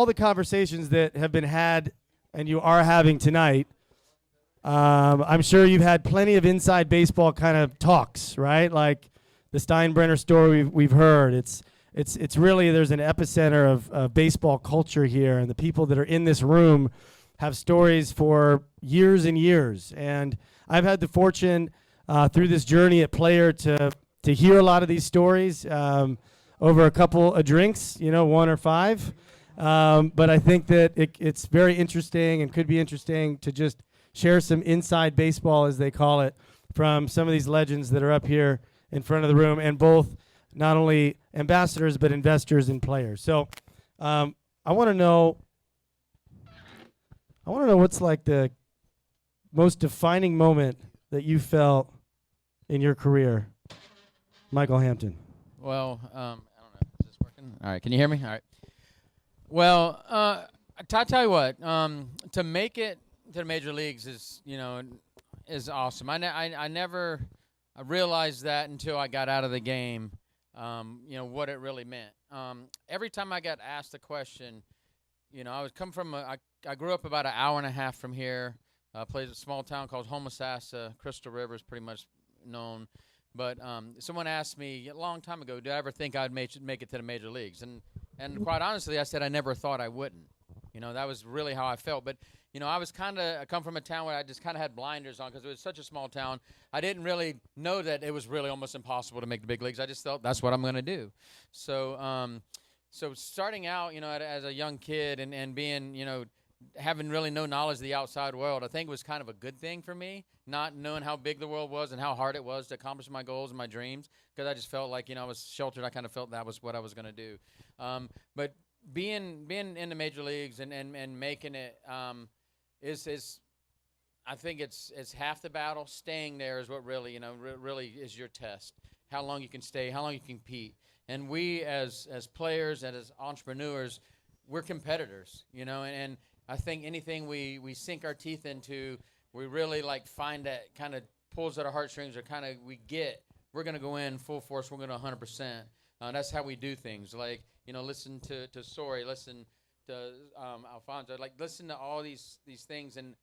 all the conversations that have been had and you are having tonight, I'm sure you've had plenty of inside baseball kind of talks, right? Like the Steinbrenner story we've heard. It's really, there's an epicenter of baseball culture here, and the people that are in this room have stories for years and years. And I've had the fortune through this journey at PLYR to hear a lot of these stories over a couple of drinks, 1 or 5. But I think that it's very interesting and could be interesting to just share some inside baseball, as they call it, from some of these legends that are up here in front of the room, and both not only ambassadors but investors and players. So I want to know what's like the most defining moment that you felt in your career, Michael Hampton. Well, I don't know. Is this working? All right. Can you hear me? All right. Well, I'll tell you what. To make it to the major leagues is awesome. I never realized that until I got out of the game. What it really meant. Every time I got asked a question, I was come from I grew up about an hour and a half from here. Played in a small town called Homosassa. Crystal River is pretty much known. But someone asked me a long time ago, did I ever think I'd make it to the major leagues? And quite honestly, I said I never thought I wouldn't. That was really how I felt. But, I come from a town where I just kind of had blinders on because it was such a small town. I didn't really know that it was really almost impossible to make the big leagues. I just felt that's what I'm going to do. So starting out, as a young kid and being, having really no knowledge of the outside world, I think it was kind of a good thing for me, not knowing how big the world was and how hard it was to accomplish my goals and my dreams, because I just felt like, I was sheltered. I kind of felt that was what I was going to do. But being in the major leagues and making it is I think it's half the battle. Staying there is what really, really is your test. How long you can stay, how long you can compete. And we as players and as entrepreneurs, we're competitors, and I think anything we sink our teeth into, we really like that kind of pulls at our heartstrings, or kind of we're going to go in full force, we're going to 100%. That's how we do things. Like, listen to Sori, listen to Alfonso, like listen to all these things. And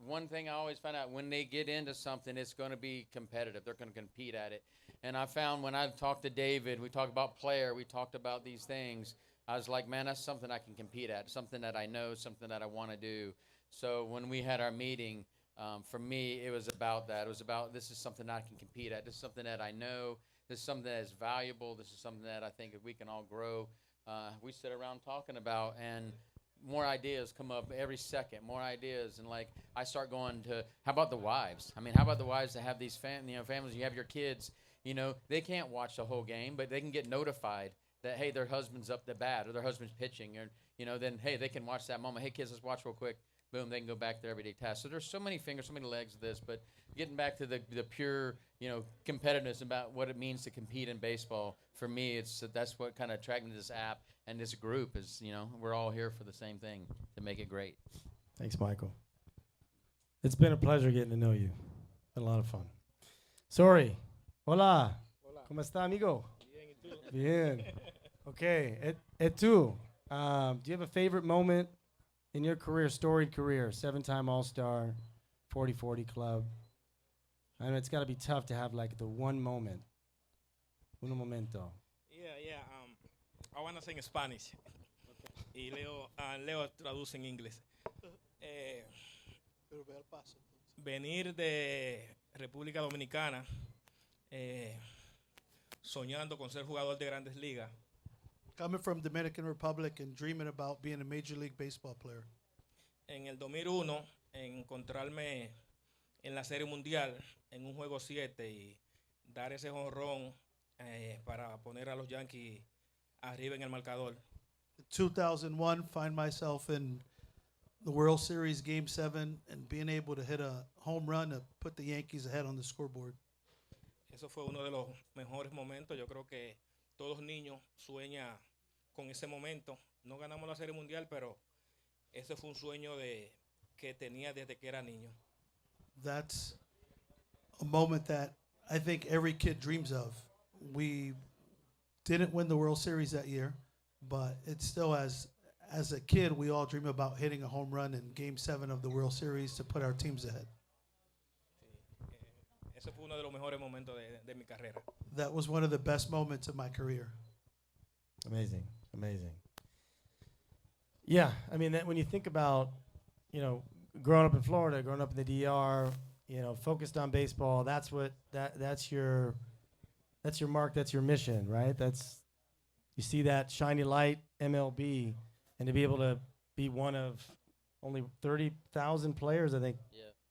one thing I always find out, when they get into something, it's going to be competitive. They're going to compete at it. And I found when I talked to David, we talked about PLYR, we talked about these things, I was like, man, that's something I can compete at, something that I know, something that I want to do. So when we had our meeting, for me, it was about that. It was about, this is something I can compete at. This is something that I know. This is something that is valuable. This is something that I think if we can all grow. We sit around talking about, and more ideas come up every second, more ideas. And like, I start going to, how about the wives? I mean, how about the wives that have these families? You have your kids, they can't watch the whole game, but they can get notified that, hey, their husband's up the bat or their husband's pitching, or, then, hey, they can watch that moment. Hey, kids, let's watch real quick. Boom, they can go back to their everyday tasks. So there's so many fingers, so many legs to this, but getting back to the pure, competitiveness about what it means to compete in baseball, for me, that's what kind of attracted me to this app and this group is, we're all here for the same thing, to make it great. Thanks, Michael. It's been a pleasure getting to know you. Been a lot of fun. Sorry. Hola. Hola. ¿Cómo está, amigo? Bien, ¿y tú? Bien. Okay. Et tú, do you have a favorite moment in your career, storied career, 7-time All-Star, 40-40 club? I know it's got to be tough to have like the one moment. Un momento. Yeah. I want to say in Spanish. Y Leo traduce en inglés. Venir de República Dominicana, soñando con ser jugador de Grandes Ligas. Coming from Dominican Republic and dreaming about being a Major League Baseball player. En el 2001, encontrarme en la Serie Mundial en un juego 7 y dar ese jonrón para poner a los Yankees arriba en el marcador. 2001, find myself in the World Series Game 7 and being able to hit a home run to put the Yankees ahead on the scoreboard. Eso fue uno de los mejores momentos. Yo creo que todos niños sueñan con ese momento. No ganamos la Serie Mundial, pero ese fue un sueño que tenía desde que era niño. That's a moment that I think every kid dreams of. We didn't win the World Series that year, but it still has as a kid, we all dream about hitting a home run in Game 7 of the World Series to put our teams ahead. Ese fue uno de los mejores momentos de mi carrera. That was one of the best moments of my career. Amazing, amazing. Yeah, I mean, that when you think about, growing up in Florida, growing up in the DR, focused on baseball, that's your mark, that's your mission, right? You see that shiny light, MLB, and to be able to be one of only 30,000 players, I think,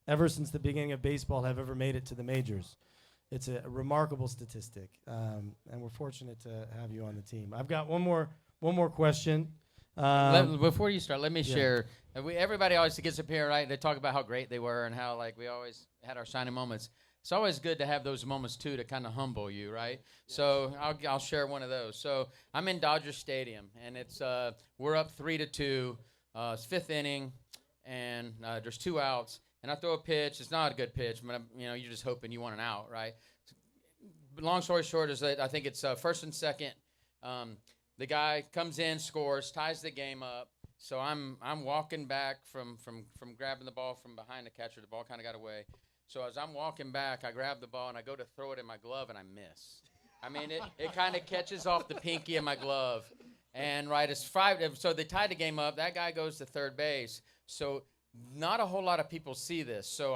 ever since the beginning of baseball have ever made it to the majors. It's a remarkable statistic, and we're fortunate to have you on the team. I've got one more question. Before you start, let me share. Everybody always gets up here, right? They talk about how great they were and how we always had our shining moments. It's always good to have those moments too to kind of humble you, right? Yes. So I'll share one of those. So I'm in Dodger Stadium, and it's we're up 3-2. It's fifth inning, and there's 2 outs. And I throw a pitch. It's not a good pitch, but you're just hoping you want an out, right? But long story short is that I think it's first and second. The guy comes in, scores, ties the game up. So I'm walking back from grabbing the ball from behind the catcher. The ball kind of got away. So as I'm walking back, I grab the ball and I go to throw it in my glove and I miss. I mean, it kind of catches off the pinky of my glove. And it's 5. So they tied the game up. That guy goes to third base. So not a whole lot of people see this. So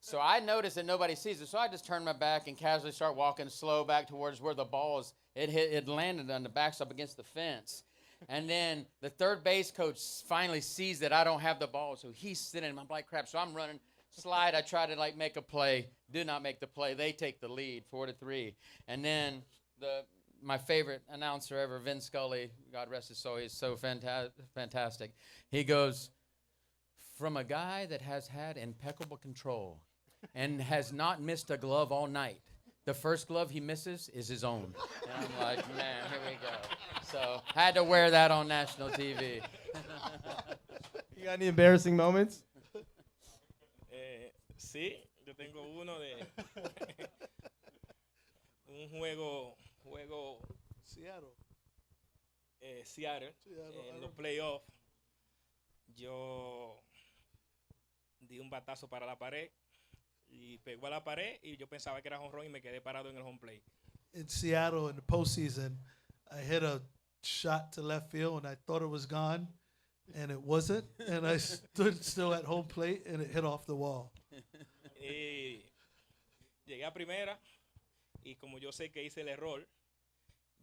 so I notice that nobody sees it. So I just turn my back and casually start walking slow back towards where the ball is. It landed on the backstop against the fence. And then the third base coach finally sees that I don't have the ball. So he's sitting. I'm like, crap. So I'm running, slide. I try to make a play. Do not make the play. They take the lead 4-3. And then my favorite announcer ever, Vin Scully, God rest his soul, he's so fantastic. He goes, from a guy that has had impeccable control and has not missed a glove all night, the first glove he misses is his own. And I'm like, man, here we go. So had to wear that on national TV. You got any embarrassing moments? Sí, yo tengo uno de un juego Seattle. Seattle en los playoffs. Yo di un batazo para la pared y pegó a la pared y yo pensaba que era jonrón y me quedé parado en el home plate. In Seattle in the postseason, I hit a shot to left field and I thought it was gone, and it wasn't. And I stood still at home plate and it hit off the wall. Y llegué a primera y como yo sé que hice el error,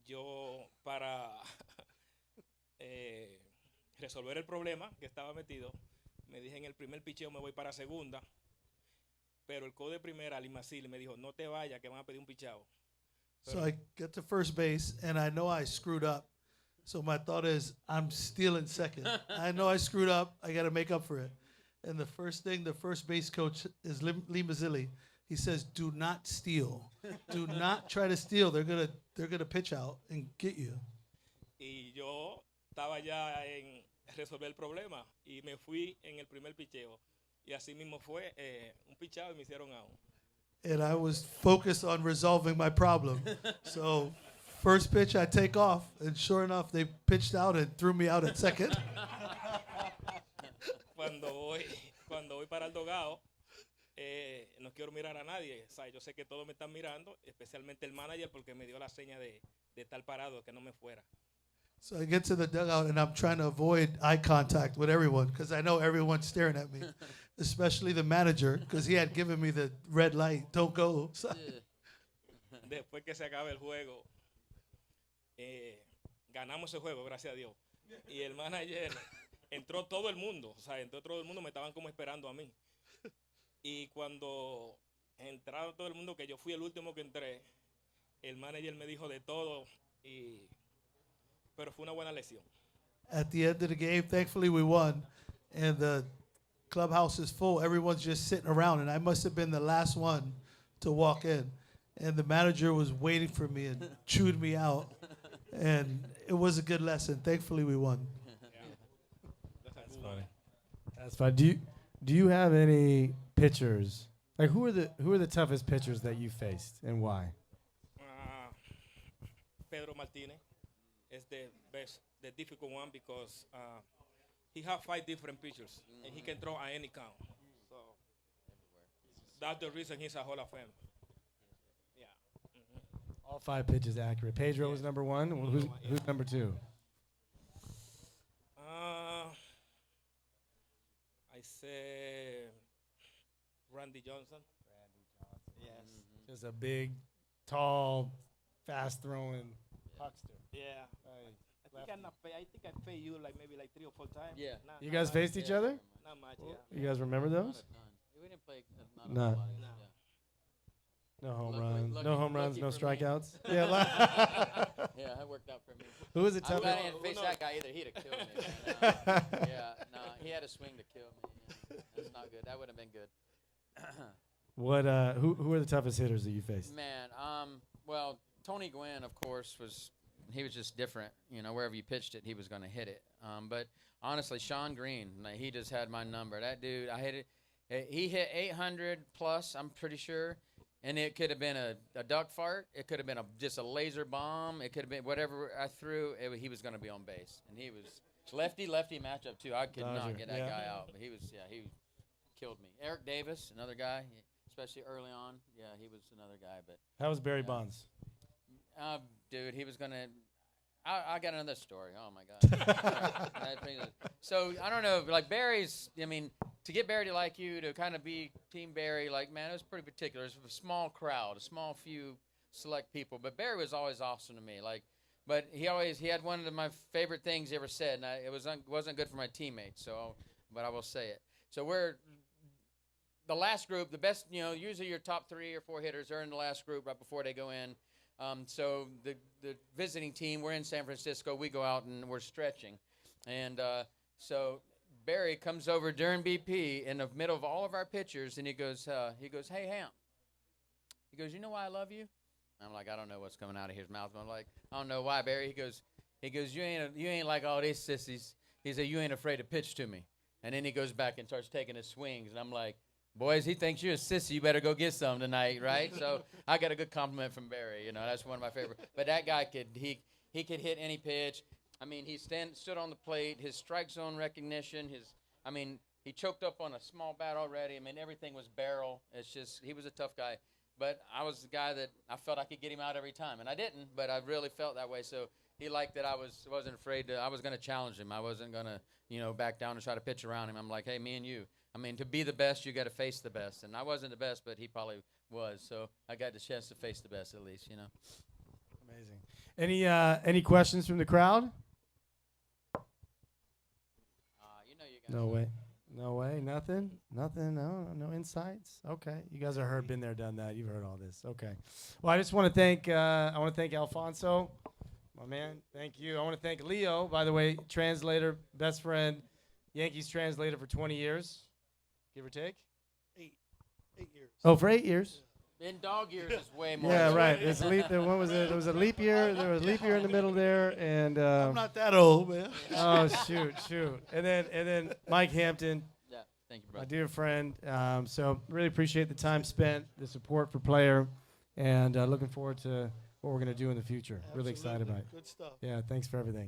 yo para resolver el problema que estaba metido, me dije en el primer picheo me voy para segunda, pero el coach de primera, Limacil, me dijo, no te vayas que van a pedir un picheo. So I get to first base, and I know I screwed up. So my thought is, I'm stealing second. I know I screwed up. I got to make up for it. And the first thing, the first base coach is Lee Mazzilli. He says, do not steal. Do not try to steal. They're gonna pitch out and get you. Y yo estaba ya en resolver el problema y me fui en el primer picheo. Y así mismo fue un pichado y me hicieron out. And I was focused on resolving my problem. So first pitch, I take off, and sure enough, they pitched out and threw me out at second. Cuando voy para el dogado, no quiero mirar a nadie. O sea, yo sé que todos me están mirando, especialmente el manager, porque me dio la seña de estar parado, que no me fuera. So I get to the dugout, and I'm trying to avoid eye contact with everyone because I know everyone's staring at me, especially the manager because he had given me the red light, don't go. So Después que se acabe el juego, ganamos ese juego, gracias a Dios. Y el manager, entró todo el mundo, o sea, entró todo el mundo, me estaban como esperando a mí. Y cuando entraron todo el mundo, que yo fui el último que entré, el manager me dijo de todo, pero fue una buena lección. At the end of the game, thankfully we won, and the clubhouse is full. Everyone's just sitting around, and I must have been the last one to walk in. And the manager was waiting for me and chewed me out, and it was a good lesson. Thankfully we won. That's funny. That's fine. Do you have any pitchers? Like who are the toughest pitchers that you faced and why? Pedro Martínez, the difficult one because he have 5 different pitchers and he can throw at any count. So that's the reason he's a Hall of Fame. Yeah. All 5 pitches accurate. Pedro was number 1. Well, who's number 2? I say Randy Johnson. Yes. Just a big, tall, fast-throwing huckster. Yeah. I think I pay you like maybe like 3 or 4 times. Yeah. You guys faced each other? Not much. Yeah. You guys remember those? We didn't play. No. Not. No home Luckily- runs. lucky- No home runs. lucky No for me. strikeouts. Yeah. Yeah, that worked out for me. Who was the I'm glad I toughest? didn't face that guy either. He'd have killed me. Yeah, no, he had a swing to kill me. Yeah. That's not good. That would have been good. What? Who are the toughest hitters that you faced? Man, well, Tony Gwynn, of course, he was just different. You know, wherever you pitched it, he was going to hit it. But honestly, Sean Green, like, he just had my number. That dude, I hit it. He hit 800 plus, I'm pretty sure. And it could have been a duck fart. It could have been just a laser bomb. It could have been whatever I threw. He was going to be on base. And he was lefty matchup, too. I could Dodger, not get that yeah. guy out. But he killed me. Eric Davis, another guy, especially early on. Yeah, he was another guy. But How was Barry Bonds? dude, he was going to – I got another story. Oh, my God. So, I don't know. Like, Barry's – I mean, to get Barry to like you, to kind of be Team Barry, like, man, it was pretty particular. It was a small crowd, a small few select people. But Barry was always awesome to me. Like, but he had one of my favorite things he ever said, and it wasn't good for my teammates. So, but I will say it. So we're the last group, the best. You know, usually your top 3 or 4 hitters are in the last group right before they go in. So the visiting team, we're in San Francisco. We go out and we're stretching, and so Barry comes over during BP in the middle of all of our pitchers, and he goes, "Hey, Hamp." He goes, "You know why I love you?" I'm like, I don't know what's coming out of his mouth. I'm like, I don't know why, Barry. He goes, you ain't like all these sissies. He said, you ain't afraid to pitch to me. And then he goes back and starts taking his swings, and I'm like, boys, he thinks you're a sissy. You better go get some tonight, right? So I got a good compliment from Barry. You know, that's one of my favorite. But that guy could hit any pitch. I mean, he stood on the plate. His strike zone recognition. He choked up on a small bat already. I mean, everything was barrel. It's just he was a tough guy. But I was the guy that I felt I could get him out every time, and I didn't. But I really felt that way. So he liked that I wasn't afraid to. I was going to challenge him. I wasn't going to back down and try to pitch around him. I'm like, hey, me and you. I mean, to be the best, you got to face the best. And I wasn't the best, but he probably was. So I got the chance to face the best at least, you know. Amazing. Any questions from the crowd? No way. Nothing. No insights. Okay. You guys have been there, done that. You've heard all this. Okay. Well, I just want to thank. I want to thank Alfonso, my man. Thank you. I want to thank Leo, by the way, translator, best friend, Yankees translator for 20 years, give or take. 8 years. Oh, for 8 years. In dog years is way more. Yeah, right. It's leap. What was it? It was a leap year. There was a leap year in the middle there, and. I'm not that old, man. Oh shoot. And then Mike Hampton. Yeah, thank you, My brother. dear friend. So really appreciate the time spent, the support for PLYR, and looking forward to what we're going to do in the future. Really excited about it. Good stuff. Yeah, thanks for everything.